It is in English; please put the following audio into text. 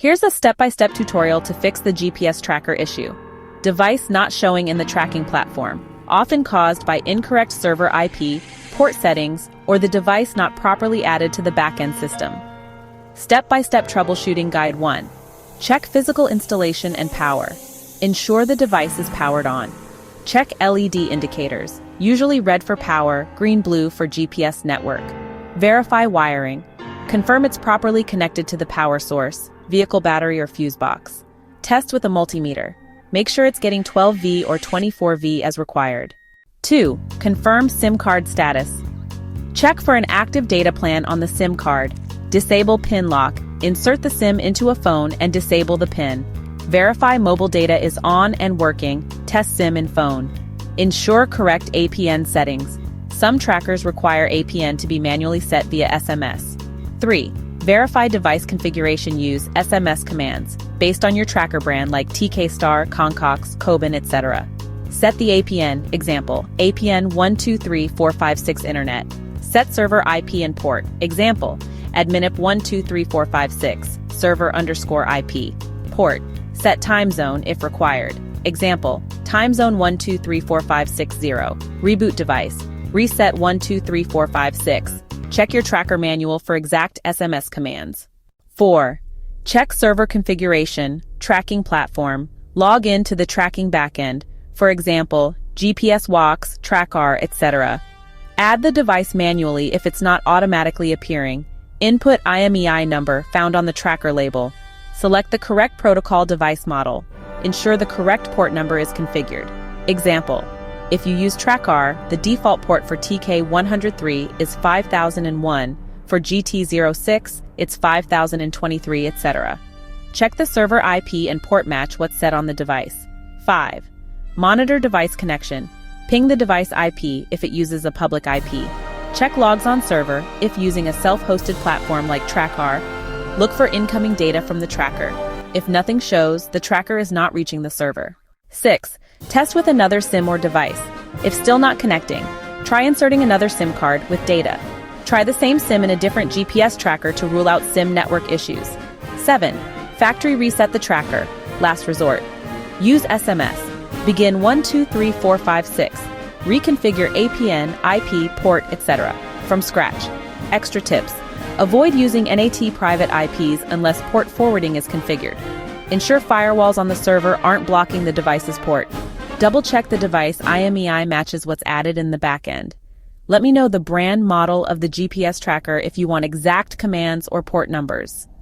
Here's a step-by-step tutorial to fix the GPS tracker issue. Device not showing in the tracking platform, often caused by incorrect server IP, port settings, or the device not properly added to the backend system. Step-by-step troubleshooting guide 1. Check physical installation and power. Ensure the device is powered on. Check LED indicators, usually red for power, green-blue for GPS network. Verify wiring. Confirm it's properly connected to the power source, vehicle battery or fuse box. Test with a multimeter. Make sure it's getting 12V or 24V as required. 2. Confirm SIM card status. Check for an active data plan on the SIM card. Disable PIN lock. Insert the SIM into a phone and disable the PIN. Verify mobile data is on and working. Test SIM in phone. Ensure correct APN settings. Some trackers require APN to be manually set via SMS. 3. Verify device configuration. Use SMS commands based on your tracker brand like TK-Star, Concox, Coben, etc. Set the APN, example, APN 123456 Internet. Set server IP and port, example, adminip 123456, server _IP. Port. Set time zone if required. Example, time zone 12345660. Reboot device. Reset 123456. Check your tracker manual for exact SMS commands. 4. Check server configuration, tracking platform. Log in to the tracking backend, for example, GPS walks, TrackR, etc. Add the device manually if it's not automatically appearing. Input IMEI number found on the tracker label. Select the correct protocol device model. Ensure the correct port number is configured. Example, if you use TrackR, the default port for TK103 is 5001, for GT06, it's 5023, etc. Check the server IP and port match what's set on the device. 5. Monitor device connection. Ping the device IP if it uses a public IP. Check logs on server if using a self-hosted platform like TrackR. Look for incoming data from the tracker. If nothing shows, the tracker is not reaching the server. 6. Test with another SIM or device. If still not connecting, try inserting another SIM card with data. Try the same SIM in a different GPS tracker to rule out SIM network issues. 7. Factory reset the tracker. Last resort. Use SMS. Begin 123456. Reconfigure APN, IP, port, etc. from scratch. Extra tips. Avoid using NAT private IPs unless port forwarding is configured. Ensure firewalls on the server aren't blocking the device's port. Double-check the device IMEI matches what's added in the backend. Let me know the brand model of the GPS tracker if you want exact commands or port numbers.